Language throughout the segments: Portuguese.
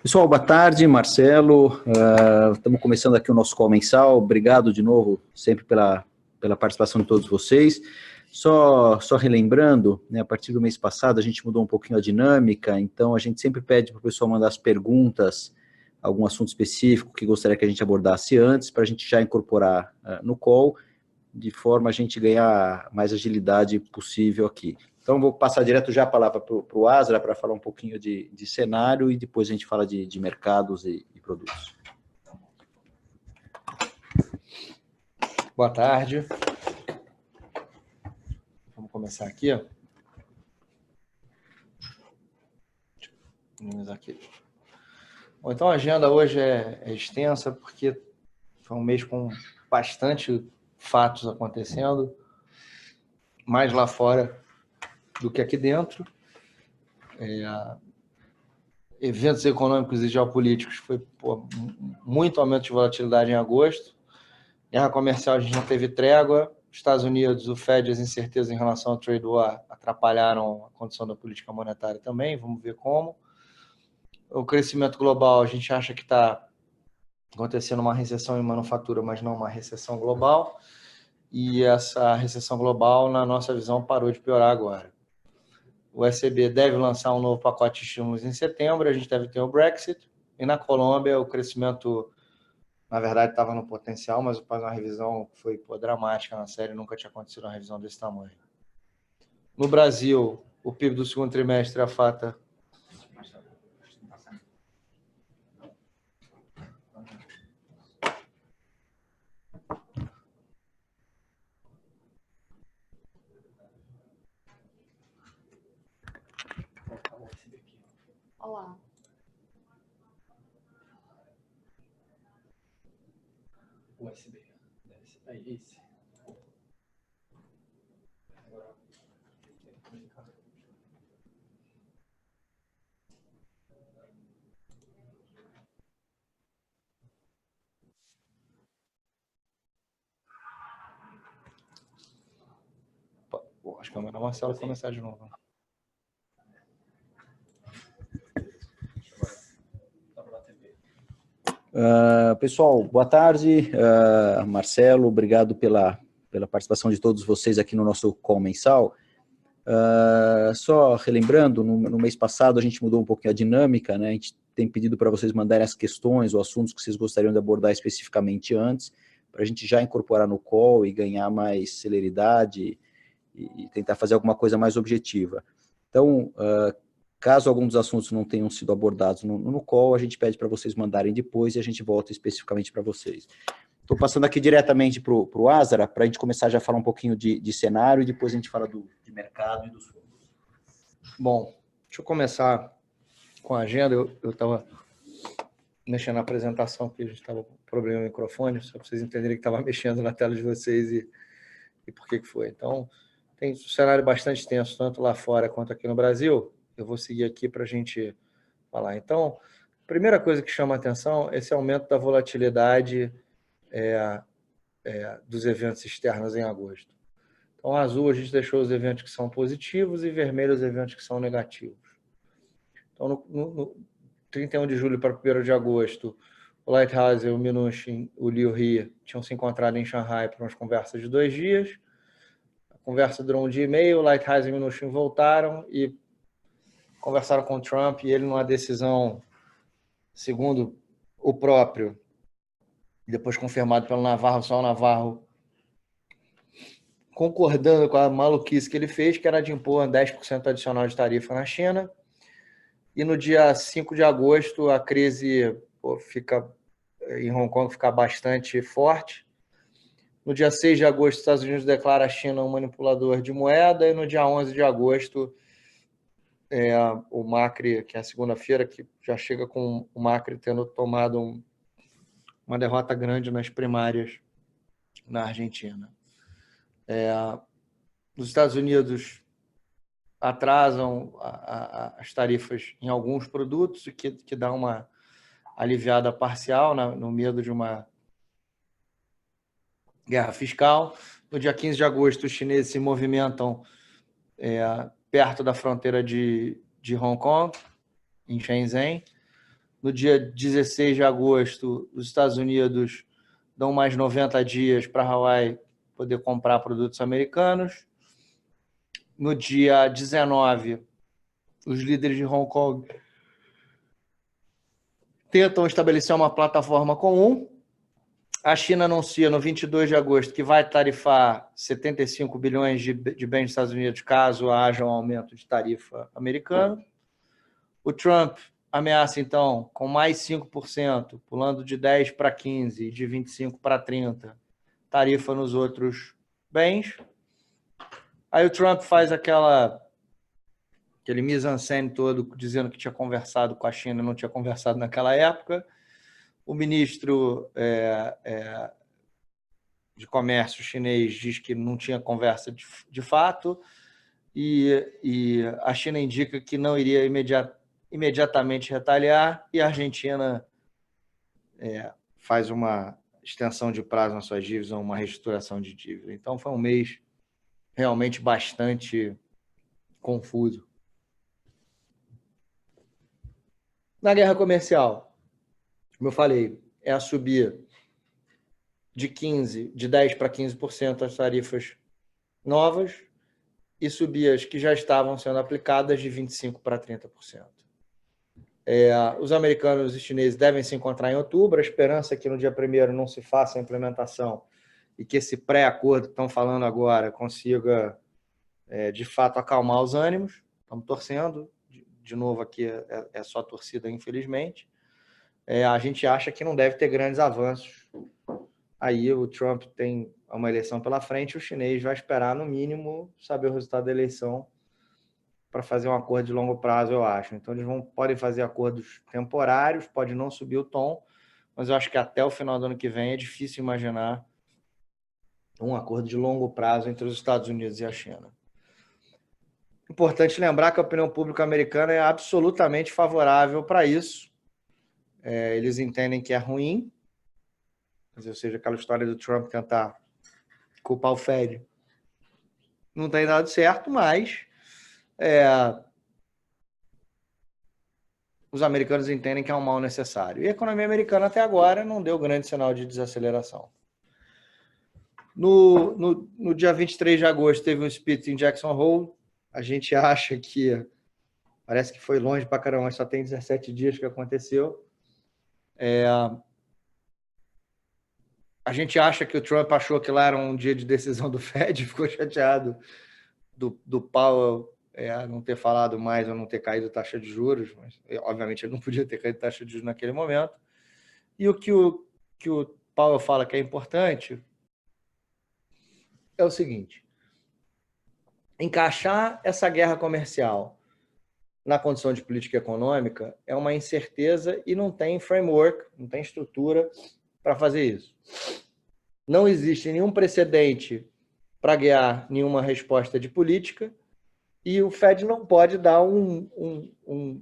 Pessoal, boa tarde, Marcelo. Estamos começando aqui o nosso call mensal. Obrigado de novo, sempre pela participação de todos vocês. Só relembrando, né, a partir do mês passado a gente mudou um pouquinho a dinâmica, então a gente sempre pede para o pessoal mandar as perguntas, algum assunto específico que gostaria que a gente abordasse antes, para a gente já incorporar no call, de forma a gente ganhar mais agilidade possível aqui. Então, vou passar direto já a palavra para o Azra, para falar um pouquinho de cenário, e depois a gente fala de mercados e produtos. Boa tarde. Vamos começar aqui, ó. Aqui. Bom, então a agenda hoje é extensa, porque foi um mês com bastante fatos acontecendo, mais lá fora do que aqui dentro. Eventos econômicos e geopolíticos, foi muito aumento de volatilidade em agosto. Guerra comercial, a gente não teve trégua. Estados Unidos, o Fed, as incertezas em relação ao trade war atrapalharam a condição da política monetária também, vamos ver como. O crescimento global, a gente acha que está acontecendo uma recessão em manufatura, mas não uma recessão global. E essa recessão global, na nossa visão, parou de piorar agora. O ECB deve lançar um novo pacote de estímulos em setembro, a gente deve ter o Brexit. E na Colômbia, o crescimento, na verdade, estava no potencial, mas faz uma revisão que foi dramática na série, nunca tinha acontecido uma revisão desse tamanho. No Brasil, o PIB do segundo trimestre afeta... Olá. USB. É esse. Acho que é o Marcelo começar de novo. Pessoal, boa tarde. Marcelo, obrigado pela participação de todos vocês aqui no nosso call mensal. Só relembrando, no mês passado a gente mudou um pouquinho a dinâmica, né? A gente tem pedido para vocês mandarem as questões ou assuntos que vocês gostariam de abordar especificamente antes, para a gente já incorporar no call e ganhar mais celeridade e tentar fazer alguma coisa mais objetiva. Então, caso algum dos assuntos não tenham sido abordados no call, a gente pede para vocês mandarem depois e a gente volta especificamente para vocês. Estou passando aqui diretamente para o Azra, para a gente começar já a falar um pouquinho de cenário e depois a gente fala de mercado e dos fundos. Bom, deixa eu começar com a agenda. Eu estava mexendo na apresentação, porque a gente estava com problema no microfone, só para vocês entenderem que estava mexendo na tela de vocês e por que foi. Então, tem um cenário bastante tenso, tanto lá fora quanto aqui no Brasil. Eu vou seguir aqui para a gente falar. Então, a primeira coisa que chama a atenção é esse aumento da volatilidade dos eventos externos em agosto. Então, azul a gente deixou os eventos que são positivos e vermelho os eventos que são negativos. Então, no 31 de julho para 1º de agosto, o Lighthouse, o Mnuchin, o Liu He tinham se encontrado em Xangai para umas conversas de 2 dias. A conversa durou 1 dia e meio, o Lighthouse e o Mnuchin voltaram e conversaram com o Trump, e ele, numa decisão, segundo o próprio, depois confirmado pelo Navarro, só o Navarro, concordando com a maluquice que ele fez, que era de impor 10% adicional de tarifa na China. E no dia 5 de agosto, a crise em Hong Kong fica bastante forte. No dia 6 de agosto, os Estados Unidos declara a China um manipulador de moeda, e no dia 11 de agosto, o Macri, que é a segunda-feira, que já chega com o Macri tendo tomado uma derrota grande nas primárias na Argentina. Os Estados Unidos atrasam as tarifas em alguns produtos, que dá uma aliviada parcial no medo de uma guerra fiscal. No dia 15 de agosto, os chineses se movimentam perto da fronteira de Hong Kong, em Shenzhen. No dia 16 de agosto, os Estados Unidos dão mais 90 dias para Hawaii poder comprar produtos americanos. No dia 19, os líderes de Hong Kong tentam estabelecer uma plataforma comum. A China anuncia no 22 de agosto que vai tarifar 75 bilhões de bens dos Estados Unidos caso haja um aumento de tarifa americano. O Trump ameaça, então, com mais 5%, pulando de 10% para 15% e de 25% para 30%, tarifa nos outros bens. Aí o Trump faz aquele mise-en-scène todo, dizendo que tinha conversado com a China, não tinha conversado naquela época. O ministro de comércio chinês diz que não tinha conversa de fato, e a China indica que não iria imediatamente retaliar, e a Argentina faz uma extensão de prazo nas suas dívidas, uma reestruturação de dívida. Então, foi um mês realmente bastante confuso. Na guerra comercial, como eu falei, é a subir de 10% para 15% as tarifas novas e subir as que já estavam sendo aplicadas de 25% para 30%. Os americanos e chineses devem se encontrar em outubro. A esperança é que no dia 1º não se faça a implementação e que esse pré-acordo que estão falando agora consiga, de fato, acalmar os ânimos. Estamos torcendo. De novo, aqui é só torcida, infelizmente. A gente acha que não deve ter grandes avanços. Aí o Trump tem uma eleição pela frente, o chinês vai esperar, no mínimo, saber o resultado da eleição para fazer um acordo de longo prazo, eu acho. Então, eles podem fazer acordos temporários, pode não subir o tom, mas eu acho que até o final do ano que vem é difícil imaginar um acordo de longo prazo entre os Estados Unidos e a China. Importante lembrar que a opinião pública americana é absolutamente favorável para isso. Eles entendem que é ruim, ou seja, aquela história do Trump tentar culpar o Fed não tem dado certo, mas os americanos entendem que é um mal necessário. E a economia americana até agora não deu grande sinal de desaceleração. No dia 23 de agosto teve um split em Jackson Hole. A gente acha que parece que foi longe pra caramba, mas só tem 17 dias que aconteceu. A gente acha que o Trump achou que lá era um dia de decisão do Fed, ficou chateado do Powell não ter falado mais ou não ter caído a taxa de juros, mas obviamente ele não podia ter caído a taxa de juros naquele momento. E o que o Powell fala que é importante é o seguinte: encaixar essa guerra comercial na condição de política econômica é uma incerteza e não tem framework, não tem estrutura para fazer isso. Não existe nenhum precedente para guiar nenhuma resposta de política, e o Fed não pode dar um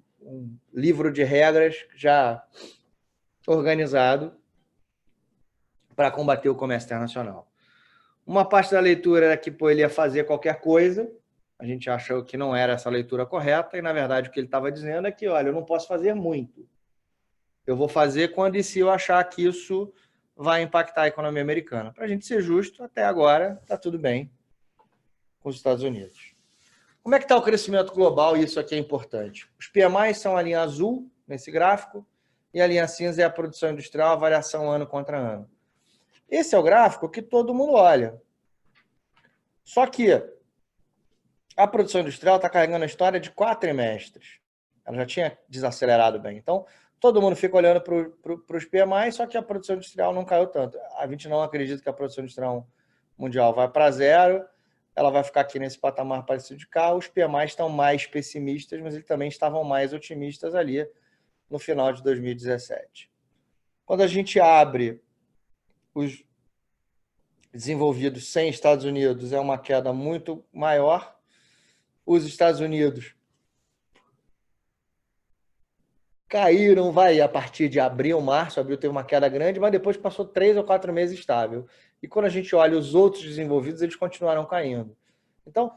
livro de regras já organizado para combater o comércio internacional. Uma parte da leitura era que ele ia fazer qualquer coisa. A gente achou que não era essa leitura correta, e, na verdade, o que ele estava dizendo é que, olha, eu não posso fazer muito. Eu vou fazer quando e se eu achar que isso vai impactar a economia americana. Para a gente ser justo, até agora está tudo bem com os Estados Unidos. Como é que está o crescimento global? Isso aqui é importante. Os PMIs são a linha azul, nesse gráfico, e a linha cinza é a produção industrial, a variação ano contra ano. Esse é o gráfico que todo mundo olha. Só que a produção industrial está carregando a história de 4 trimestres. Ela já tinha desacelerado bem. Então, todo mundo fica olhando para os PMIs, só que a produção industrial não caiu tanto. A gente não acredita que a produção industrial mundial vai para zero. Ela vai ficar aqui nesse patamar parecido de cá. Os PMIs estão mais pessimistas, mas eles também estavam mais otimistas ali no final de 2017. Quando a gente abre os desenvolvidos sem Estados Unidos, é uma queda muito maior. Os Estados Unidos caíram, a partir de abril, março. Abril teve uma queda grande, mas depois passou 3 ou 4 meses estável. E quando a gente olha os outros desenvolvidos, eles continuaram caindo. Então,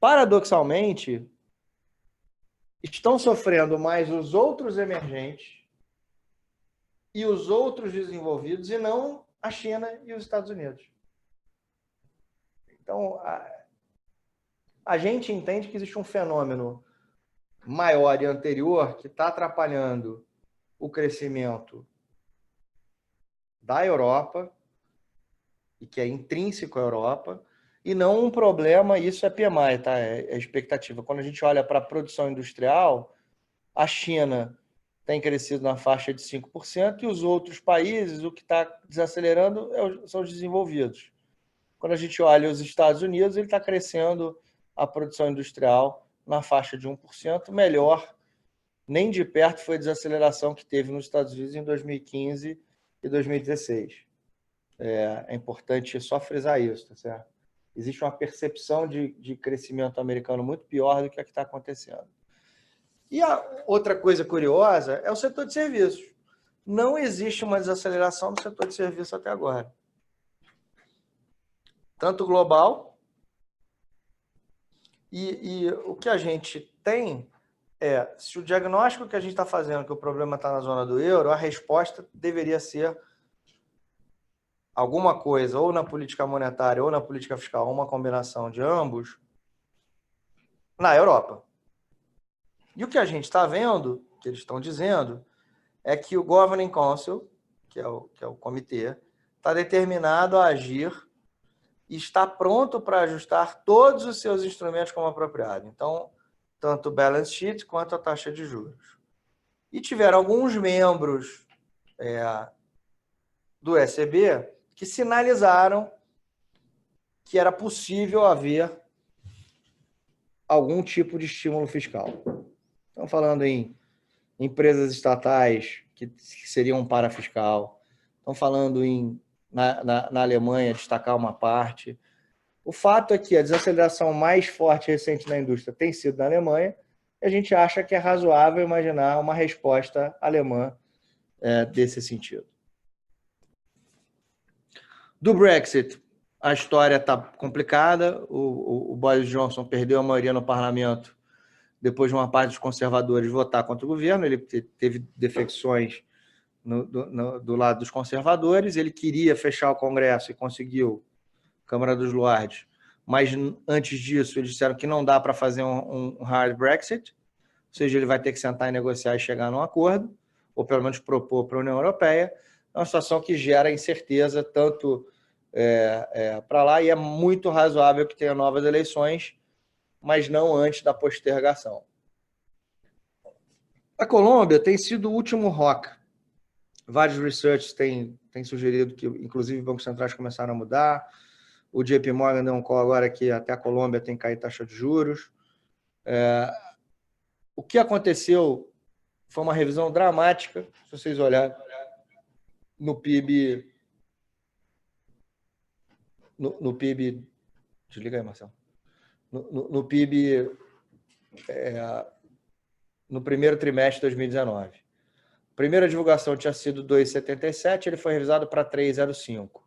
paradoxalmente, estão sofrendo mais os outros emergentes e os outros desenvolvidos, e não a China e os Estados Unidos. Então, a gente entende que existe um fenômeno maior e anterior que está atrapalhando o crescimento da Europa, e que é intrínseco à Europa, e não um problema, isso é PMI, tá? É expectativa. Quando a gente olha para a produção industrial, a China tem crescido na faixa de 5%, e os outros países, o que está desacelerando são os desenvolvidos. Quando a gente olha os Estados Unidos, ele está crescendo a produção industrial na faixa de 1%, melhor, nem de perto foi a desaceleração que teve nos Estados Unidos em 2015 e 2016. É importante só frisar isso, tá certo? Existe uma percepção de crescimento americano muito pior do que a que está acontecendo. E a outra coisa curiosa é o setor de serviços. Não existe uma desaceleração no setor de serviços até agora. Tanto global, e o que a gente tem é, se o diagnóstico que a gente está fazendo, que o problema está na zona do euro, a resposta deveria ser alguma coisa, ou na política monetária ou na política fiscal, uma combinação de ambos, na Europa. E o que a gente está vendo, que eles estão dizendo, é que o Governing Council, que é o comitê, está determinado a agir e está pronto para ajustar todos os seus instrumentos como apropriado. Então, tanto o balance sheet quanto a taxa de juros. E tiveram alguns membros do ECB que sinalizaram que era possível haver algum tipo de estímulo fiscal. Estão falando em empresas estatais que seriam um parafiscal. Estão falando na Alemanha destacar uma parte. O fato é que a desaceleração mais forte recente na indústria tem sido na Alemanha, e a gente acha que é razoável imaginar uma resposta alemã desse sentido. Do Brexit, a história está complicada. O Boris Johnson perdeu a maioria no parlamento depois de uma parte dos conservadores votar contra o governo. Ele teve defecções do lado dos conservadores. Ele queria fechar o Congresso e conseguiu, Câmara dos Lordes, mas antes disso eles disseram que não dá para fazer um hard Brexit, ou seja, ele vai ter que sentar e negociar e chegar num acordo, ou pelo menos propor para a União Europeia. É uma situação que gera incerteza tanto para lá, e é muito razoável que tenha novas eleições, mas não antes da postergação. A Colômbia tem sido o último rock. Vários researchers têm sugerido que, inclusive, bancos centrais começaram a mudar. O JP Morgan deu um call agora que até a Colômbia tem que cair taxa de juros. O que aconteceu foi uma revisão dramática, se vocês olharem no PIB. No PIB. Desliga aí, Marcelo. No PIB no primeiro trimestre de 2019. A primeira divulgação tinha sido 2,77, ele foi revisado para 3,05.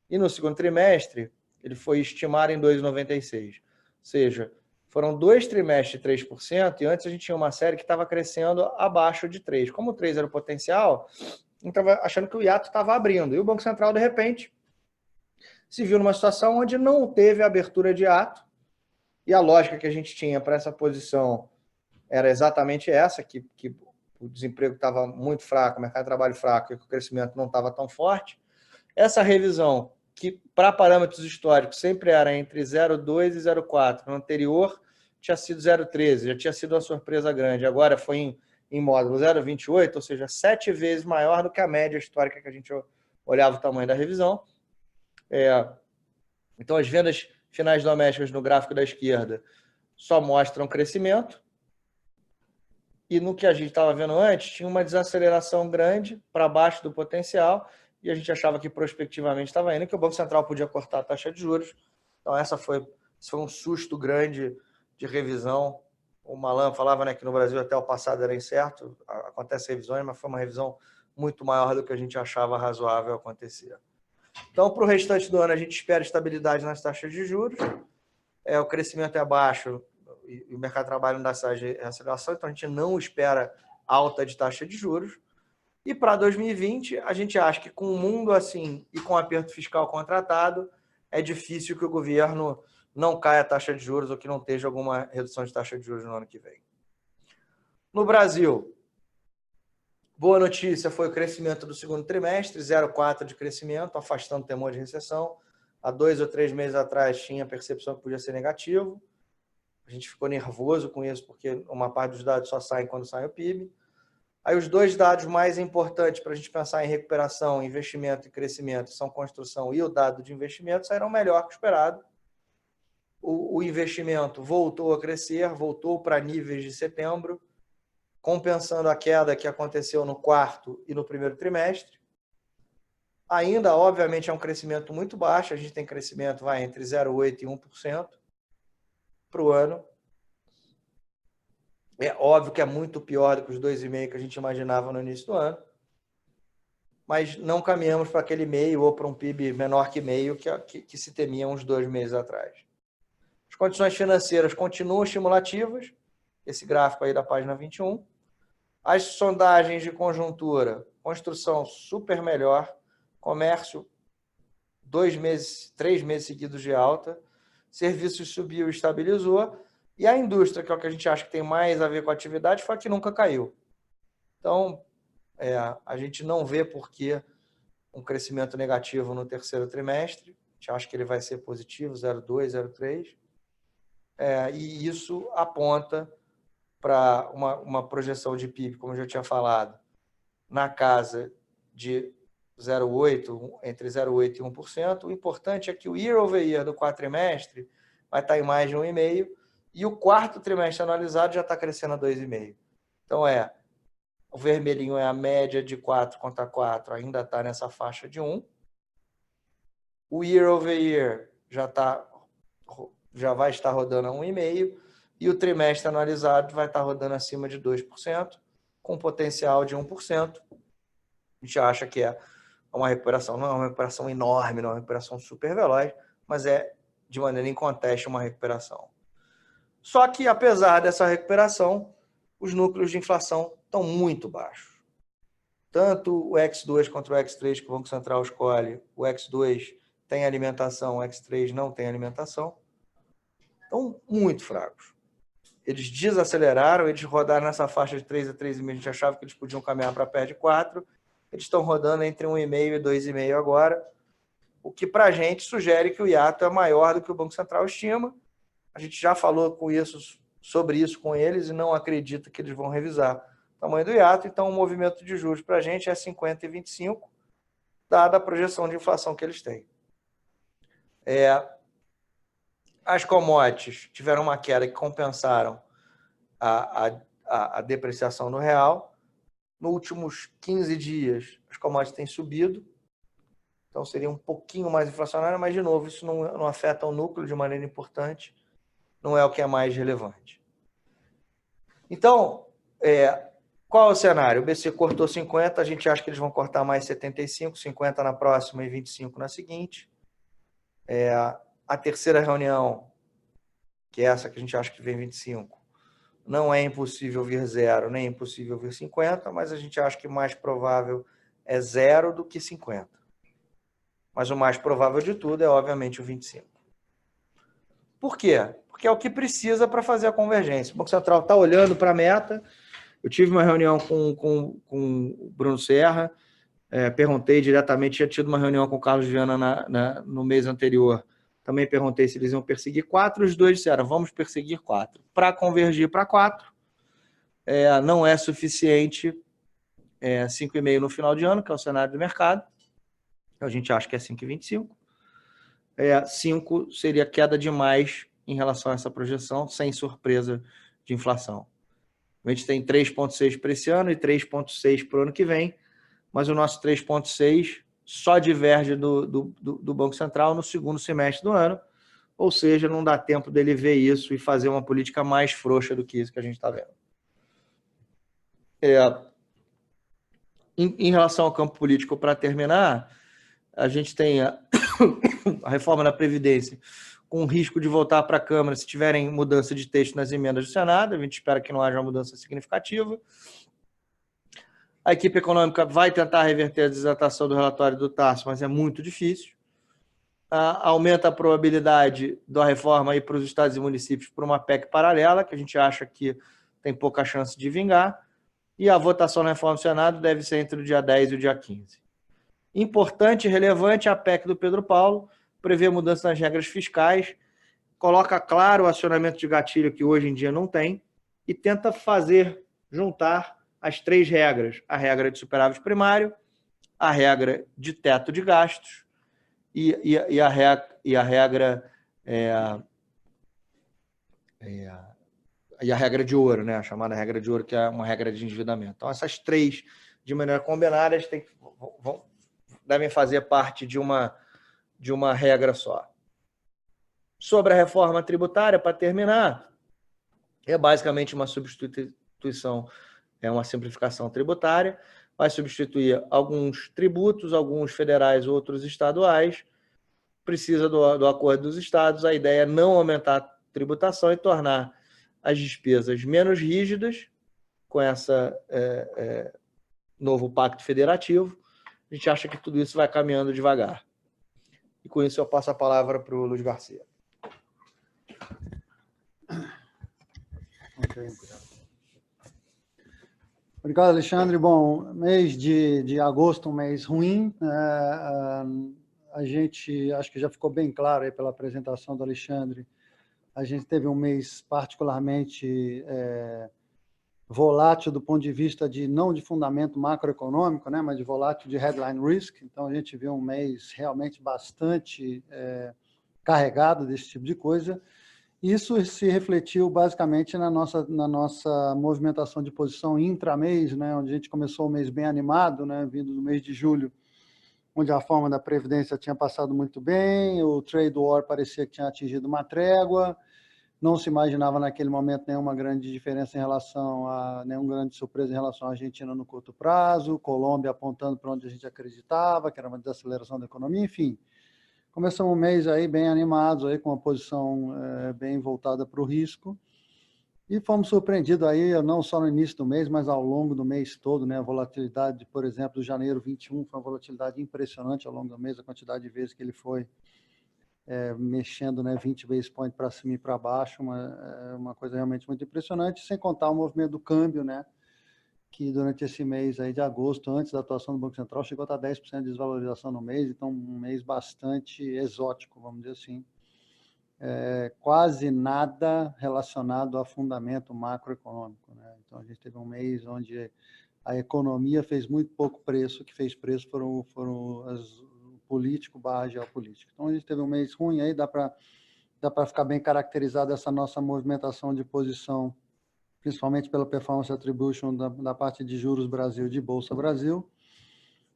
E no segundo trimestre, ele foi estimado em 2,96. Ou seja, foram 2 trimestres de 3%, e antes a gente tinha uma série que estava crescendo abaixo de 3%. Como o 3 era o potencial, a gente estava achando que o hiato estava abrindo. E o Banco Central, de repente, se viu numa situação onde não teve abertura de hiato, e a lógica que a gente tinha para essa posição era exatamente essa, que o desemprego estava muito fraco, o mercado de trabalho fraco, e que o crescimento não estava tão forte. Essa revisão, que para parâmetros históricos sempre era entre 0,2 e 0,4, no anterior tinha sido 0,13, já tinha sido uma surpresa grande, agora foi em módulo 0,28, ou seja, 7 vezes maior do que a média histórica que a gente olhava o tamanho da revisão. Então, as vendas finais domésticas no gráfico da esquerda só mostram crescimento, e no que a gente estava vendo antes, tinha uma desaceleração grande para baixo do potencial, e a gente achava que prospectivamente estava indo, que o Banco Central podia cortar a taxa de juros. Então, esse foi um susto grande de revisão. O Malan falava, né, que no Brasil até o passado era incerto, acontece revisões, mas foi uma revisão muito maior do que a gente achava razoável acontecer. Então, para o restante do ano, a gente espera estabilidade nas taxas de juros. O crescimento é baixo e o mercado de trabalho não dá sinais de aceleração, então a gente não espera alta de taxa de juros. E para 2020, a gente acha que com o mundo assim e com o aperto fiscal contratado, é difícil que o governo não caia a taxa de juros ou que não esteja alguma redução de taxa de juros no ano que vem. No Brasil, boa notícia foi o crescimento do segundo trimestre, 0,4% de crescimento, afastando o temor de recessão. Há 2 ou 3 meses atrás tinha a percepção que podia ser negativo. A gente ficou nervoso com isso, porque uma parte dos dados só saem quando sai o PIB. Aí os 2 dados mais importantes para a gente pensar em recuperação, investimento e crescimento são construção e o dado de investimento saíram melhor que o esperado. O investimento voltou a crescer, voltou para níveis de setembro, compensando a queda que aconteceu no quarto e no primeiro trimestre. Ainda, obviamente, é um crescimento muito baixo, a gente tem crescimento entre 0,8% e 1% para o ano. É óbvio que é muito pior do que os 2,5% que a gente imaginava no início do ano, mas não caminhamos para aquele meio ou para um PIB menor que meio que se temia uns 2 meses atrás. As condições financeiras continuam estimulativas, esse gráfico aí da página 21. As sondagens de conjuntura, construção super melhor, comércio 2 meses, 3 meses seguidos de alta, serviços subiu e estabilizou, e a indústria, que é o que a gente acha que tem mais a ver com a atividade, foi a que nunca caiu. Então, a gente não vê por que um crescimento negativo no terceiro trimestre, a gente acha que ele vai ser positivo, 0,2, 0,3, e isso aponta para uma projeção de PIB, como eu já tinha falado, na casa de 0,8%, entre 0,8% e 1%. O importante é que o year over year do quadrimestre vai estar em mais de 1,5%, e o quarto trimestre analisado já está crescendo a 2,5%. Então, o vermelhinho é a média de 4 contra 4, ainda está nessa faixa de 1. O year over year já vai estar rodando a 1,5%, e o trimestre analisado vai estar rodando acima de 2%, com potencial de 1%. A gente acha que é uma recuperação, não é uma recuperação enorme, não é uma recuperação super veloz, mas é, de maneira inconteste, uma recuperação. Só que, apesar dessa recuperação, os núcleos de inflação estão muito baixos. Tanto o X2 quanto o X3 que o Banco Central escolhe, o X2 tem alimentação, o X3 não tem alimentação, estão muito fracos. Eles desaceleraram, eles rodaram nessa faixa de 3 a 3,5, a gente achava que eles podiam caminhar para perto de 4, eles estão rodando entre 1,5 e 2,5 agora, o que para a gente sugere que o hiato é maior do que o Banco Central estima. A gente já falou sobre isso com eles e não acredita que eles vão revisar o tamanho do hiato, então o movimento de juros para a gente é 50 e 25, dada a projeção de inflação que eles têm. As commodities tiveram uma queda que compensaram a depreciação do real. Nos últimos 15 dias, as commodities têm subido, então seria um pouquinho mais inflacionário, mas, de novo, isso não afeta o núcleo de maneira importante, não é o que é mais relevante. Então, qual é o cenário? O BC cortou 50, a gente acha que eles vão cortar mais 75, 50 na próxima e 25 na seguinte. A terceira reunião, que é essa que a gente acha que vem 25, não é impossível vir 0, nem impossível vir 50, mas a gente acha que mais provável é 0 do que 50. Mas o mais provável de tudo é, obviamente, o 25. Por quê? Porque é o que precisa para fazer a convergência. O Banco Central está olhando para a meta. Eu tive uma reunião com o Bruno Serra, perguntei diretamente, tinha tido uma reunião com o Carlos Viana no mês anterior, também perguntei se eles iam perseguir 4, os dois disseram, vamos perseguir 4. Para convergir para 4, não é suficiente 5,5 no final de ano, que é o cenário do mercado, a gente acha que é 5,25. 5 seria queda demais em relação a essa projeção, sem surpresa de inflação. A gente tem 3,6 para esse ano e 3,6 para o ano que vem, mas o nosso 3,6 só diverge do Banco Central no segundo semestre do ano, ou seja, não dá tempo dele ver isso e fazer uma política mais frouxa do que isso que a gente está vendo. Em relação ao campo político, para terminar, a gente tem a reforma da Previdência com risco de voltar para a Câmara se tiverem mudança de texto nas emendas do Senado. A gente espera que não haja uma mudança significativa. A equipe econômica vai tentar reverter a desatação do relatório do Tarso, mas é muito difícil. Aumenta a probabilidade da reforma para os estados e municípios por uma PEC paralela, que a gente acha que tem pouca chance de vingar. E a votação na reforma do Senado deve ser entre o dia 10 e o dia 15. Importante e relevante, a PEC do Pedro Paulo prevê mudança nas regras fiscais, coloca claro o acionamento de gatilho que hoje em dia não tem e tenta juntar as 3 regras: a regra de superávit primário, a regra de teto de gastos e a regra de ouro, né? A chamada regra de ouro, que é uma regra de endividamento. Então, essas 3, de maneira combinada, devem fazer parte de uma regra só. Sobre a reforma tributária, para terminar, é basicamente uma substituição, uma simplificação tributária, vai substituir alguns tributos, alguns federais, outros estaduais, precisa do acordo dos estados. A ideia é não aumentar a tributação e tornar as despesas menos rígidas com essa novo pacto federativo. A gente acha que tudo isso vai caminhando devagar. E com isso eu passo a palavra para o Luiz Garcia. Okay. Obrigado, Alexandre. Bom, mês de agosto, um mês ruim. A gente, acho que já ficou bem claro aí pela apresentação do Alexandre, a gente teve um mês particularmente volátil do ponto de vista não de fundamento macroeconômico, né, mas de volátil de headline risk. Então, a gente viu um mês realmente bastante carregado desse tipo de coisa. Isso se refletiu basicamente na nossa movimentação de posição intra-mês, né, onde a gente começou o mês bem animado, né, vindo do mês de julho, onde a reforma da Previdência tinha passado muito bem, o trade war parecia que tinha atingido uma trégua, não se imaginava naquele momento nenhuma grande diferença nenhuma grande surpresa em relação à Argentina no curto prazo, Colômbia apontando para onde a gente acreditava, que era uma desaceleração da economia, enfim. Começamos um mês aí bem animados, aí, com uma posição bem voltada para o risco, e fomos surpreendidos aí, não só no início do mês, mas ao longo do mês todo, né? A volatilidade, por exemplo, do janeiro 21 foi uma volatilidade impressionante ao longo do mês, a quantidade de vezes que ele foi mexendo, né, 20 basis points para cima e para baixo, uma coisa realmente muito impressionante, sem contar o movimento do câmbio, né, que durante esse mês aí de agosto, antes da atuação do Banco Central, chegou a estar 10% de desvalorização no mês, então um mês bastante exótico, vamos dizer assim. Quase nada relacionado a fundamento macroeconômico, né? Então, a gente teve um mês onde a economia fez muito pouco preço, o que fez preço foram o político / geopolítico. Então, a gente teve um mês ruim, aí dá para ficar bem caracterizada essa nossa movimentação de posição, principalmente pela performance attribution da parte de juros Brasil, de Bolsa Brasil.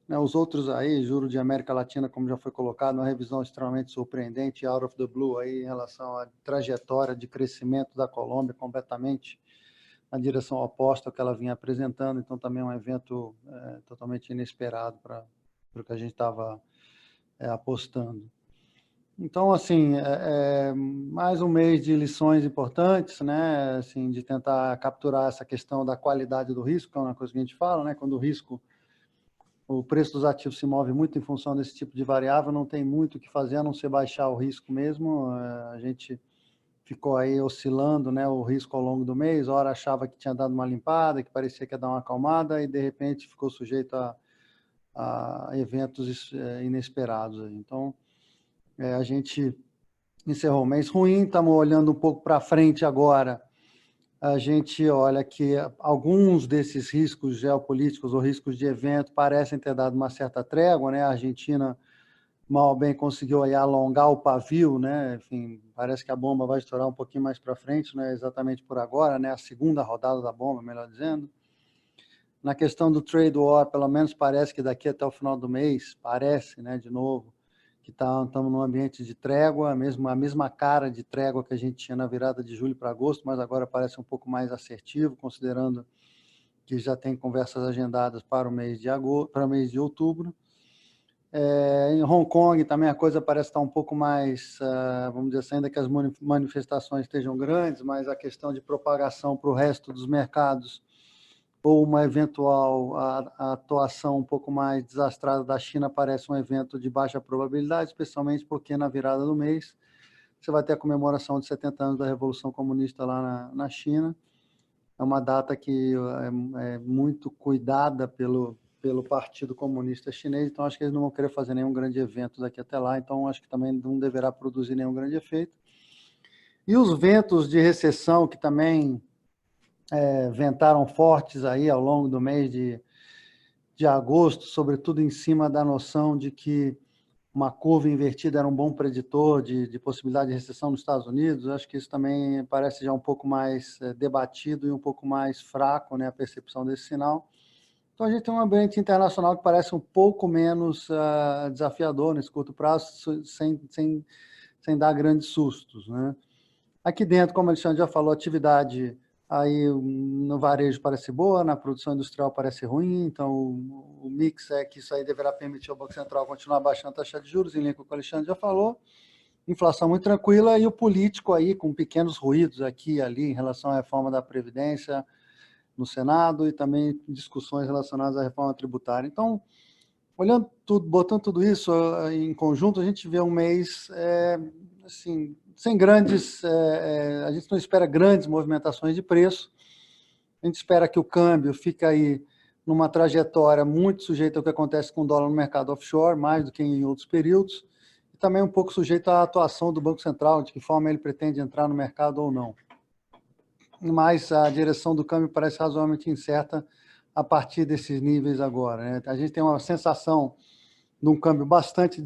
Os outros aí, juros de América Latina, como já foi colocado, uma revisão extremamente surpreendente, out of the blue, aí, em relação à trajetória de crescimento da Colômbia, completamente na direção oposta ao que ela vinha apresentando. Então, também é um evento totalmente inesperado para o que a gente estava apostando. Então, assim, mais um mês de lições importantes, né? Assim, de tentar capturar essa questão da qualidade do risco, que é uma coisa que a gente fala, né? Quando o preço dos ativos se move muito em função desse tipo de variável, não tem muito o que fazer a não ser baixar o risco mesmo. A gente ficou aí oscilando, né, o risco ao longo do mês, hora achava que tinha dado uma limpada, que parecia que ia dar uma acalmada, e de repente ficou sujeito a eventos inesperados. Então, a gente encerrou o mês ruim, estamos olhando um pouco para frente agora. A gente olha que alguns desses riscos geopolíticos ou riscos de evento parecem ter dado uma certa trégua, né? A Argentina, mal ou bem, conseguiu aí alongar o pavio, né? Enfim, parece que a bomba vai estourar um pouquinho mais para frente, não é exatamente por agora, né? A segunda rodada da bomba, melhor dizendo. Na questão do trade war, pelo menos parece que daqui até o final do mês, parece, né, de novo, que estamos num ambiente de trégua, a mesma cara de trégua que a gente tinha na virada de julho para agosto, mas agora parece um pouco mais assertivo, considerando que já tem conversas agendadas para o mês de outubro. Em Hong Kong também a coisa parece estar um pouco mais, vamos dizer assim, ainda que as manifestações estejam grandes, mas a questão de propagação para o resto dos mercados ou uma eventual atuação um pouco mais desastrada da China parece um evento de baixa probabilidade, especialmente porque na virada do mês você vai ter a comemoração de 70 anos da Revolução Comunista lá na China. É uma data que é muito cuidada pelo Partido Comunista Chinês, então acho que eles não vão querer fazer nenhum grande evento daqui até lá, então acho que também não deverá produzir nenhum grande efeito. E os ventos de recessão que também ventaram fortes aí ao longo do mês de agosto, sobretudo em cima da noção de que uma curva invertida era um bom preditor de possibilidade de recessão nos Estados Unidos. Acho que isso também parece já um pouco mais debatido e um pouco mais fraco, né, a percepção desse sinal. Então, a gente tem um ambiente internacional que parece um pouco menos desafiador nesse curto prazo, sem dar grandes sustos, né? Aqui dentro, como o Alexandre já falou, a atividade aí no varejo parece boa, na produção industrial parece ruim, então o mix é que isso aí deverá permitir ao Banco Central continuar baixando a taxa de juros, em linha com o que o Alexandre já falou, inflação muito tranquila, e o político aí com pequenos ruídos aqui e ali em relação à reforma da Previdência no Senado e também discussões relacionadas à reforma tributária. Então, olhando tudo, botando tudo isso em conjunto, a gente vê um mês assim, sem grandes, a gente não espera grandes movimentações de preço, a gente espera que o câmbio fique aí numa trajetória muito sujeita ao que acontece com o dólar no mercado offshore, mais do que em outros períodos, e também um pouco sujeito à atuação do Banco Central, de que forma ele pretende entrar no mercado ou não. Mas a direção do câmbio parece razoavelmente incerta a partir desses níveis agora, né? A gente tem uma sensação de um câmbio bastante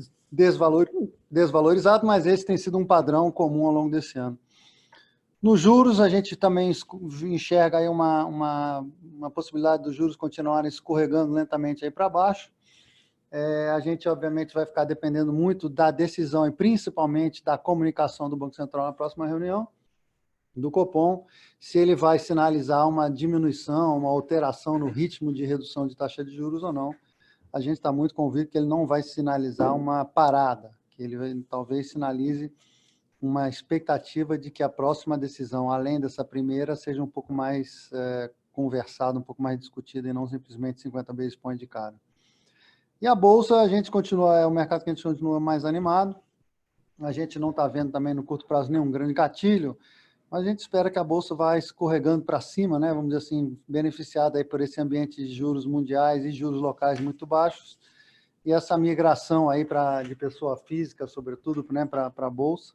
desvalorizado, mas esse tem sido um padrão comum ao longo desse ano. Nos juros, a gente também enxerga aí uma possibilidade dos juros continuarem escorregando lentamente aí para baixo. A gente, obviamente, vai ficar dependendo muito da decisão e principalmente da comunicação do Banco Central na próxima reunião do Copom, se ele vai sinalizar uma diminuição, uma alteração no ritmo de redução de taxa de juros ou não. A gente está muito convicto que ele não vai sinalizar uma parada, que ele talvez sinalize uma expectativa de que a próxima decisão, além dessa primeira, seja um pouco mais conversada, um pouco mais discutida e não simplesmente 50 basis points de cara. E a Bolsa, a gente continua, é um mercado que a gente continua mais animado, a gente não está vendo também no curto prazo nenhum grande gatilho, mas a gente espera que a Bolsa vá escorregando para cima, né? Vamos dizer assim, beneficiada aí por esse ambiente de juros mundiais e juros locais muito baixos, e essa migração aí de pessoa física, sobretudo, né, para a Bolsa.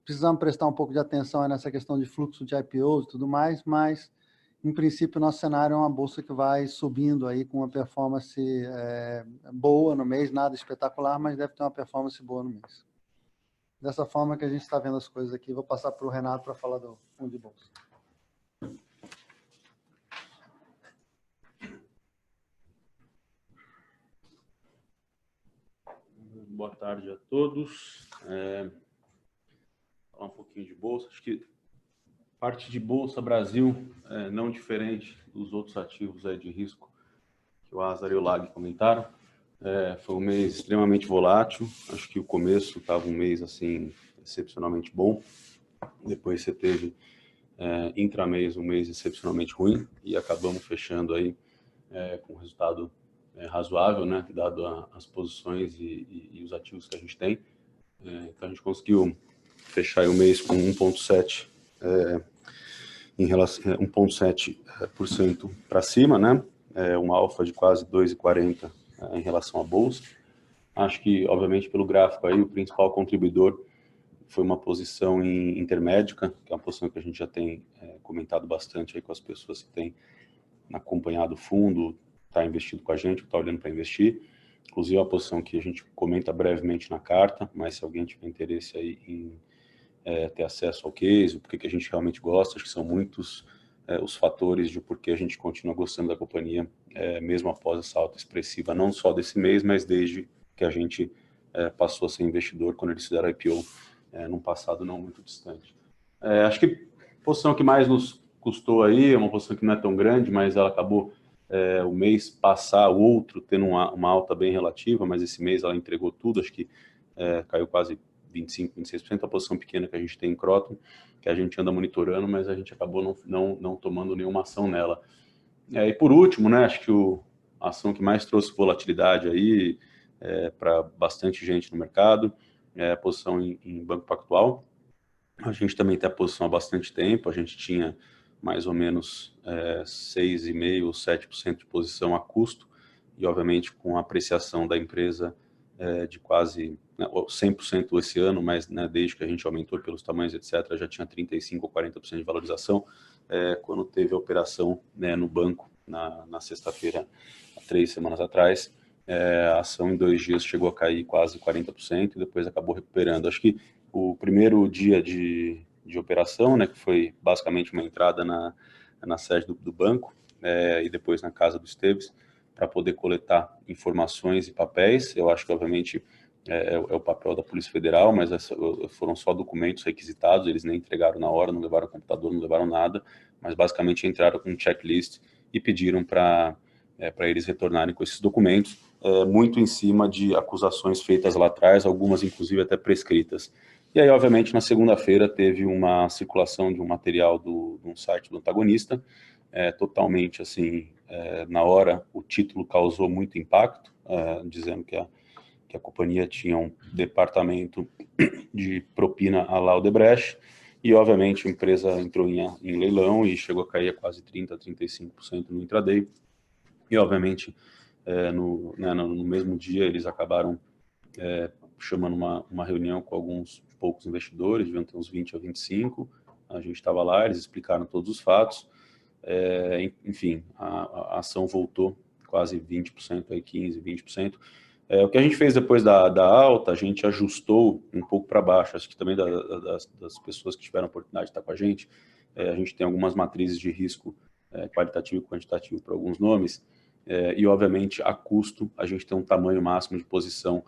Precisamos prestar um pouco de atenção nessa questão de fluxo de IPOs e tudo mais, mas, em princípio, o nosso cenário é uma Bolsa que vai subindo aí com uma performance boa no mês, nada espetacular, mas deve ter uma performance boa no mês. Dessa forma que a gente está vendo as coisas aqui. Vou passar para o Renato para falar do fundo de bolsa. Boa tarde a todos. Falar um pouquinho de bolsa. Acho que parte de Bolsa Brasil, não diferente dos outros ativos aí de risco que o Azar e o Lag comentaram. Foi um mês extremamente volátil. Acho que o começo estava um mês assim excepcionalmente bom. Depois você teve intramês um mês excepcionalmente ruim e acabamos fechando aí com um resultado razoável, né, dado as posições e os ativos que a gente tem. Então a gente conseguiu fechar o mês com 1,7 em relação 1,7% para cima, né? Uma alfa de quase 2,40 em relação à bolsa. Acho que, obviamente, pelo gráfico aí, o principal contribuidor foi uma posição em intermédica, que é uma posição que a gente já tem comentado bastante aí com as pessoas que têm acompanhado o fundo, está investido com a gente, está olhando para investir. Inclusive, é uma posição que a gente comenta brevemente na carta, mas se alguém tiver interesse aí em ter acesso ao case, o porquê que a gente realmente gosta, acho que são muitos os fatores de porquê a gente continua gostando da companhia, mesmo após essa alta expressiva, não só desse mês, mas desde que a gente passou a ser investidor, quando eles fizeram IPO, num passado não muito distante. Acho que a posição que mais nos custou aí, é uma posição que não é tão grande, mas ela acabou o mês passar, o outro tendo uma alta bem relativa, mas esse mês ela entregou tudo, acho que caiu quase 25%, 26%, a posição pequena que a gente tem em Kroton, que a gente anda monitorando, mas a gente acabou não tomando nenhuma ação nela. E por último, né, acho que a ação que mais trouxe volatilidade aí para bastante gente no mercado é a posição em Banco Pactual. A gente também tem a posição há bastante tempo, a gente tinha mais ou menos 6,5% ou 7% de posição a custo, e obviamente com a apreciação da empresa de quase 100% esse ano, mas desde que a gente aumentou pelos tamanhos, etc., já tinha 35% ou 40% de valorização, quando teve a operação no banco, na sexta-feira, há 3 semanas atrás, a ação em 2 dias chegou a cair quase 40% e depois acabou recuperando. Acho que o primeiro dia de operação, que foi basicamente uma entrada na sede do banco e depois na casa do Esteves, para poder coletar informações e papéis. Eu acho que, obviamente, é o papel da Polícia Federal, mas foram só documentos requisitados, eles nem entregaram na hora, não levaram computador, não levaram nada, mas basicamente entraram com um checklist e pediram para eles retornarem com esses documentos, muito em cima de acusações feitas lá atrás, algumas inclusive até prescritas. E aí, obviamente, na segunda-feira teve uma circulação de um material de um site do antagonista, totalmente assim, na hora o título causou muito impacto, dizendo que a companhia tinha um departamento de propina à la Odebrecht, e obviamente a empresa entrou em leilão e chegou a cair a quase 30%, 35% no intraday, e obviamente no mesmo dia eles acabaram chamando uma reunião com alguns poucos investidores, deviam ter uns 20 a 25, a gente estava lá, eles explicaram todos os fatos, enfim, a ação voltou quase 20%, aí 15%, 20%. O que a gente fez depois da alta, a gente ajustou um pouco para baixo, acho que também das pessoas que tiveram a oportunidade de estar com a gente tem algumas matrizes de risco qualitativo e quantitativo para alguns nomes, e obviamente a custo a gente tem um tamanho máximo de posição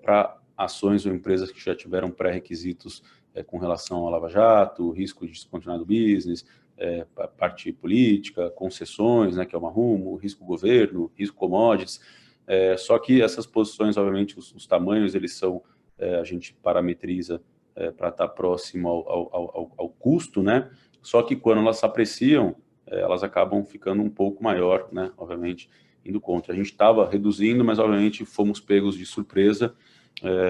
para ações ou empresas que já tiveram pré-requisitos com relação ao Lava Jato, risco de descontinuar do business, parte política, concessões, que é uma rumo, risco governo, risco commodities. Só que essas posições, obviamente, os tamanhos, eles são, a gente parametriza para estar próximo ao custo, Só que quando elas se apreciam, elas acabam ficando um pouco maior, Obviamente, indo contra. A gente estava reduzindo, mas, obviamente, fomos pegos de surpresa,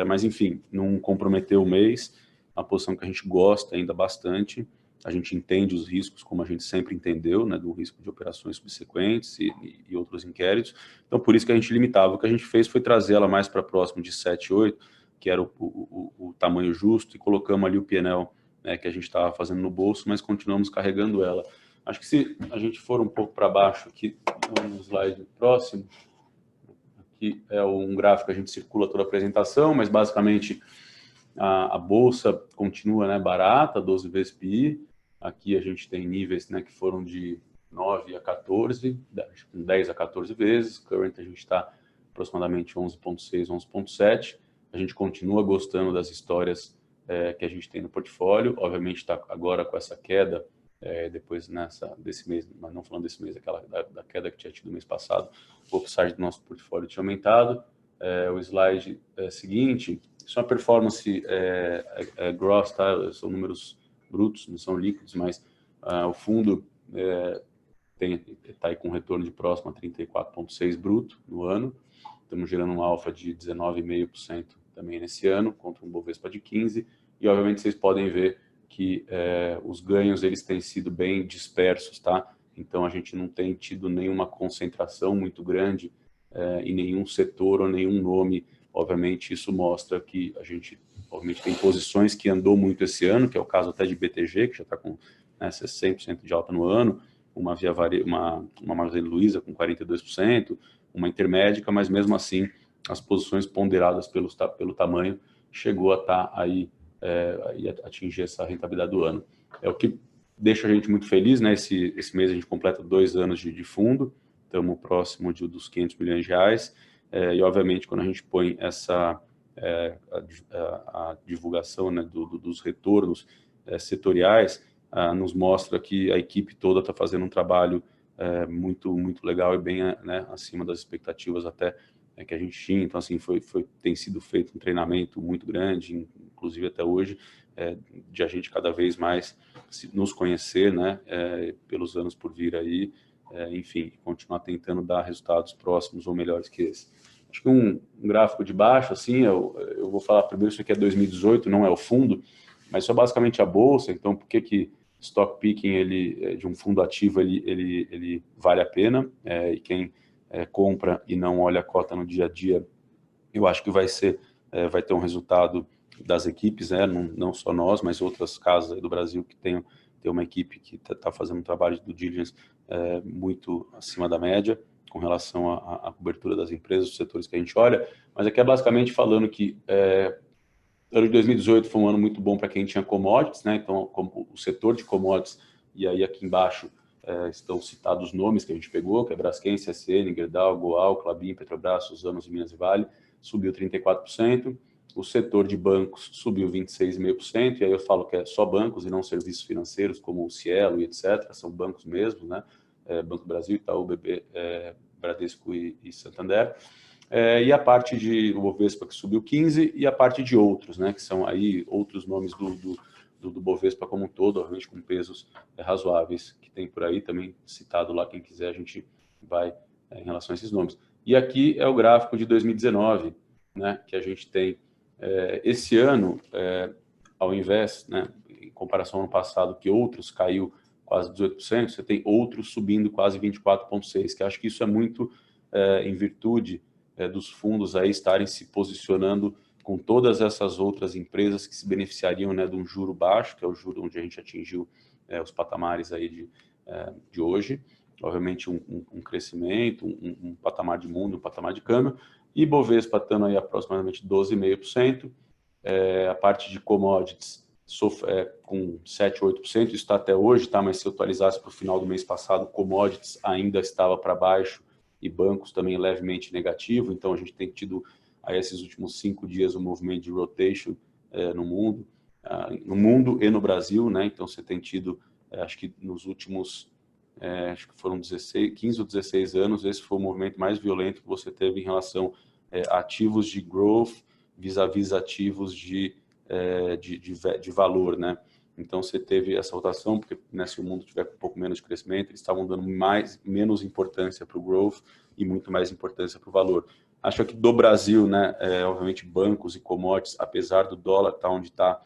mas, enfim, não comprometeu o mês, uma posição que a gente gosta ainda bastante, a gente entende os riscos, como a gente sempre entendeu, do risco de operações subsequentes e outros inquéritos. Então, por isso que a gente limitava. O que a gente fez foi trazer ela mais para próximo de 7, 8, que era o tamanho justo, e colocamos ali o P&L que a gente estava fazendo no bolso, mas continuamos carregando ela. Acho que se a gente for um pouco para baixo aqui, no slide próximo, aqui é um gráfico que a gente circula toda a apresentação, mas basicamente a bolsa continua barata, 12 vezes PI. Aqui a gente tem níveis que foram de 9 a 14, 10 a 14 vezes. Current a gente está aproximadamente 11,6, 11,7. A gente continua gostando das histórias que a gente tem no portfólio. Obviamente está agora com essa queda, depois desse mês, mas não falando desse mês, aquela da queda que tinha tido no mês passado, o upside do nosso portfólio tinha aumentado. O slide seguinte, isso é uma performance gross, tá? São números brutos, não são líquidos, mas o fundo está aí com um retorno de próximo a 34,6 bruto no ano. Estamos gerando um alfa de 19,5% também nesse ano, contra um Bovespa de 15%. E, obviamente, vocês podem ver que os ganhos eles têm sido bem dispersos, tá? Então, a gente não tem tido nenhuma concentração muito grande em nenhum setor ou nenhum nome. Obviamente, isso mostra que a gente, obviamente, tem posições que andou muito esse ano, que é o caso até de BTG, que já está com 100% de alta no ano, uma Magazine Luiza com 42%, uma Intermédica, mas mesmo assim, as posições ponderadas pelo tamanho chegou a estar aí, e atingir essa rentabilidade do ano. É o que deixa a gente muito feliz, Esse mês a gente completa 2 anos de fundo, estamos próximo dos 500 milhões de reais, e obviamente quando a gente põe a divulgação dos retornos setoriais, nos mostra que a equipe toda está fazendo um trabalho muito legal e bem, né, acima das expectativas até que a gente tinha. Então, assim, tem sido feito um treinamento muito grande, inclusive até hoje, de a gente cada vez mais nos conhecer, né, pelos anos por vir aí, enfim, continuar tentando dar resultados próximos ou melhores que esse. Acho que um gráfico de baixo, assim, eu vou falar primeiro, isso aqui é 2018, não é o fundo, mas isso é basicamente a bolsa. Então, por que stock picking de um fundo ativo ele vale a pena, e quem compra e não olha a cota no dia a dia, eu acho que vai ter um resultado das equipes, não só nós, mas outras casas aí do Brasil que tem uma equipe que está fazendo um trabalho de due diligence muito acima da média com relação à cobertura das empresas, dos setores que a gente olha. Mas aqui é basicamente falando que o ano de 2018 foi um ano muito bom para quem tinha commodities, né? Então, como o setor de commodities, e aí aqui embaixo estão citados os nomes que a gente pegou, que é Braskem, CSN, Gerdau, Goal, Klabin, Petrobras, Suzano e Minas e Vale, subiu 34%. O setor de bancos subiu 26,5%, e aí eu falo que é só bancos e não serviços financeiros, como o Cielo e etc., são bancos mesmo, né? Banco do Brasil, Itaú, BB, Bradesco e Santander. E a parte de Bovespa, que subiu 15%, e a parte de outros, né, que são aí outros nomes do Bovespa como um todo, obviamente com pesos razoáveis, que tem por aí também citado lá, quem quiser a gente vai em relação a esses nomes. E aqui é o gráfico de 2019, né, que a gente tem esse ano, ao invés, né, em comparação ao ano passado, que outros caiu quase 18%, você tem outros subindo quase 24,6%, que acho que isso é muito em virtude dos fundos aí estarem se posicionando com todas essas outras empresas que se beneficiariam, né, de um juro baixo, que é o juro onde a gente atingiu os patamares aí de hoje. Obviamente um crescimento, um patamar de mundo, um patamar de câmbio, e Bovespa estando aí aproximadamente 12,5%, a parte de commodities com 7, 8%, isso está até hoje, tá? Mas se eu atualizasse para o final do mês passado, commodities ainda estava para baixo e bancos também levemente negativo. Então a gente tem tido aí esses últimos 5 dias um movimento de rotation no mundo e no Brasil, né? Então você tem tido, acho que nos últimos acho que foram 15 ou 16 anos, esse foi o movimento mais violento que você teve em relação a ativos de growth vis-à-vis ativos de valor, né? Então você teve essa rotação, porque, né, se o mundo tiver com um pouco menos de crescimento, eles estavam dando menos importância para o growth e muito mais importância para o valor. Acho que do Brasil, né, obviamente bancos e commodities, apesar do dólar estar onde está,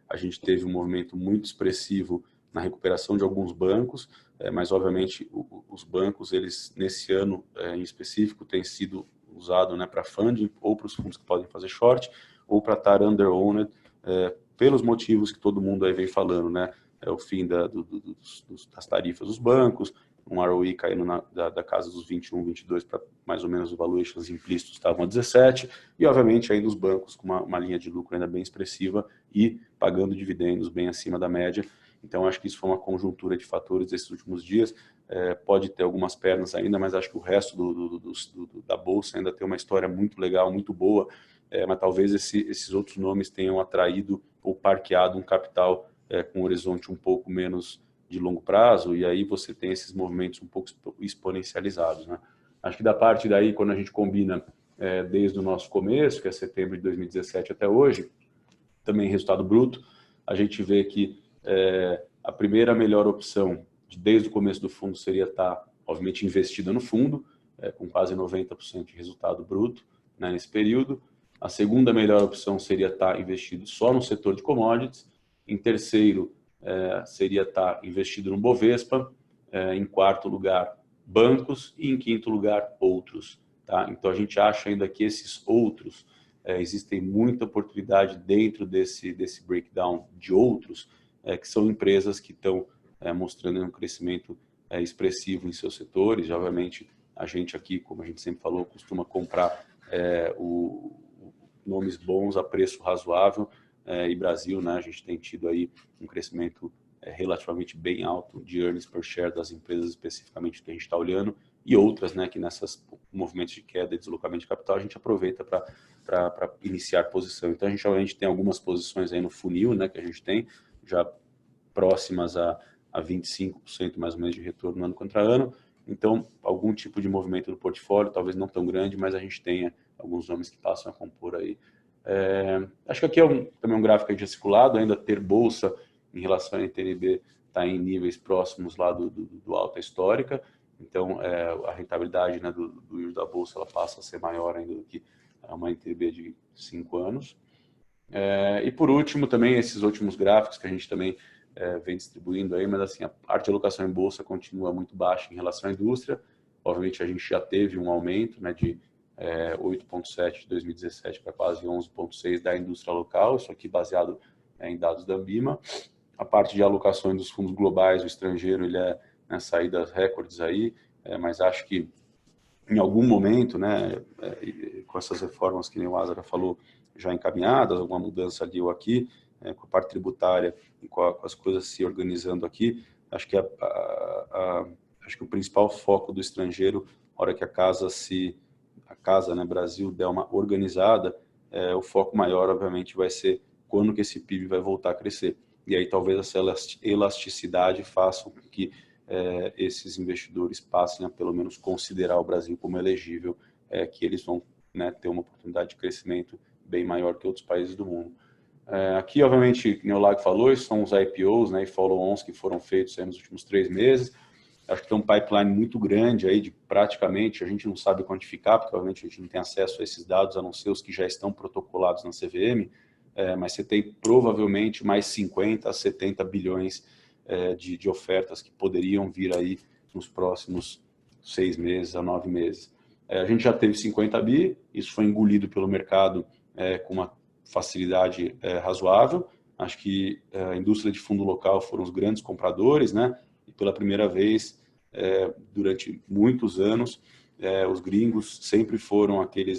a gente teve um movimento muito expressivo na recuperação de alguns bancos, mas obviamente os bancos, eles nesse ano em específico, têm sido usados, né, para funding ou para os fundos que podem fazer short ou para estar under-owned, pelos motivos que todo mundo aí vem falando, né? O fim das tarifas dos bancos, um ROE caindo da casa dos 21, 22 para mais ou menos os valuations implícitos estavam a 17, e obviamente ainda os bancos com uma linha de lucro ainda bem expressiva e pagando dividendos bem acima da média. Então acho que isso foi uma conjuntura de fatores desses últimos dias. Pode ter algumas pernas ainda, mas acho que o resto da bolsa ainda tem uma história muito legal, muito boa, mas talvez esses outros nomes tenham atraído ou parqueado um capital com um horizonte um pouco menos de longo prazo, e aí você tem esses movimentos um pouco exponencializados, né? Acho que da parte daí, quando a gente combina desde o nosso começo, que é setembro de 2017 até hoje, também resultado bruto, a gente vê que a primeira melhor opção desde o começo do fundo seria estar, obviamente, investida no fundo, com quase 90% de resultado bruto, né, nesse período. A segunda melhor opção seria estar investido só no setor de commodities. Em terceiro, seria estar investido no Bovespa. Em quarto lugar, bancos. E em quinto lugar, outros. Tá? Então, a gente acha ainda que esses outros, existem muita oportunidade dentro desse breakdown de outros, que são empresas que estão mostrando um crescimento expressivo em seus setores. E, obviamente, a gente aqui, como a gente sempre falou, costuma comprar nomes bons a preço razoável, e Brasil, né, a gente tem tido aí um crescimento relativamente bem alto de earnings per share das empresas especificamente que a gente está olhando, e outras, né, que nessas movimentos de queda e deslocamento de capital a gente aproveita para iniciar posição. Então a gente tem algumas posições aí no funil, né, que a gente tem já próximas a a 25% mais ou menos de retorno ano contra ano. Então, algum tipo de movimento do portfólio, talvez não tão grande, mas a gente tenha alguns nomes que passam a compor aí. Acho que aqui é também um gráfico já circulado, ainda ter bolsa em relação à NTNB está em níveis próximos lá do alta histórica, então a rentabilidade, né, do yield da bolsa ela passa a ser maior ainda do que uma NTNB de 5 anos. E por último, também esses últimos gráficos que a gente também vem distribuindo aí, mas assim, a parte de alocação em bolsa continua muito baixa em relação à indústria. Obviamente a gente já teve um aumento, né, de 8,7 de 2017 para quase 11,6 da indústria local, isso aqui baseado em dados da Ambima. A parte de alocações dos fundos globais, o estrangeiro, ele saídas recordes aí, mas acho que em algum momento, né, com essas reformas que nem o Azara falou, já encaminhadas, alguma mudança ali ou aqui, com a parte tributária e com as coisas se organizando aqui, acho que acho que o principal foco do estrangeiro, na hora que a casa, né, Brasil, der uma organizada, o foco maior, obviamente, vai ser quando que esse PIB vai voltar a crescer. E aí talvez essa elasticidade faça com que esses investidores passem a pelo menos considerar o Brasil como elegível, que eles vão, né, ter uma oportunidade de crescimento bem maior que outros países do mundo. Aqui, obviamente, como o Lag falou, são os IPOs, né, e follow-ons que foram feitos aí nos últimos 3 meses. Acho que tem um pipeline muito grande aí de praticamente, a gente não sabe quantificar, porque obviamente a gente não tem acesso a esses dados, a não ser os que já estão protocolados na CVM, mas você tem provavelmente mais 50 a 70 bilhões de ofertas que poderiam vir aí nos próximos 6 meses a 9 meses. A gente já teve 50 bi, isso foi engolido pelo mercado com uma facilidade razoável. Acho que a indústria de fundo local foram os grandes compradores, né? E pela primeira vez, durante muitos anos, os gringos sempre foram aquele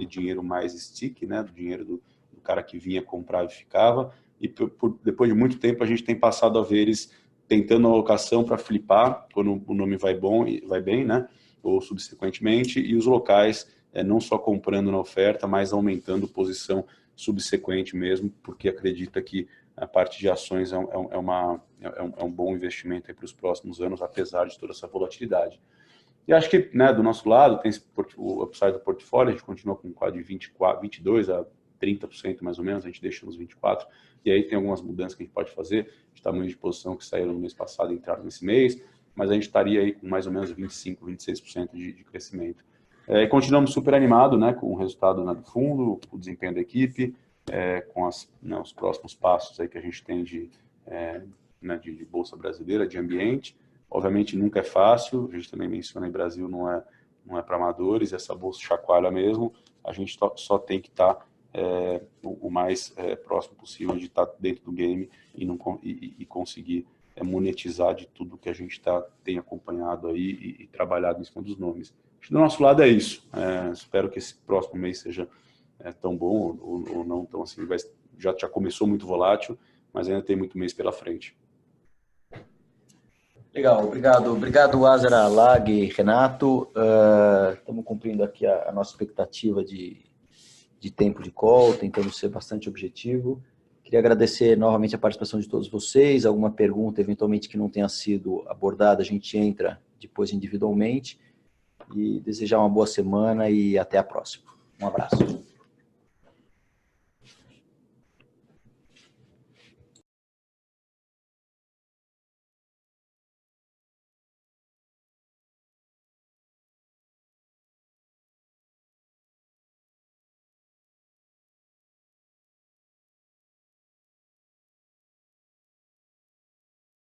dinheiro mais stick, né? Do dinheiro do cara que vinha comprar e ficava. E depois de muito tempo, a gente tem passado a ver eles tentando a alocação para flipar, quando o nome vai bem, né? Ou subsequentemente, e os locais não só comprando na oferta, mas aumentando posição subsequente mesmo, porque acredita que a parte de ações é um bom investimento para os próximos anos, apesar de toda essa volatilidade. E acho que, né, do nosso lado, tem o upside do portfólio, a gente continua com quase 22% a 30% mais ou menos, a gente deixa nos 24%, e aí tem algumas mudanças que a gente pode fazer, de tamanho de posição que saíram no mês passado e entraram nesse mês, mas a gente estaria aí com mais ou menos 25%, 26% de crescimento. E continuamos super animados, né, com o resultado, né, do fundo, o desempenho da equipe, com os próximos passos aí que a gente tem de Bolsa Brasileira, de ambiente. Obviamente nunca é fácil, a gente também menciona, em Brasil não é para amadores, essa bolsa chacoalha mesmo, a gente só tem que estar o mais próximo possível de estar dentro do game e conseguir monetizar de tudo que a gente tem acompanhado aí e trabalhado em cima dos nomes. Do nosso lado é isso. Espero que esse próximo mês seja tão bom ou não tão assim. Já começou muito volátil, mas ainda tem muito mês pela frente. Legal, obrigado Azara, Lag, Renato. Estamos cumprindo aqui a nossa expectativa de tempo de call, tentando ser bastante objetivo. Queria agradecer novamente a participação de todos vocês. Alguma pergunta, eventualmente, que não tenha sido abordada, a gente entra depois individualmente. E desejar uma boa semana e até a próxima. Um abraço.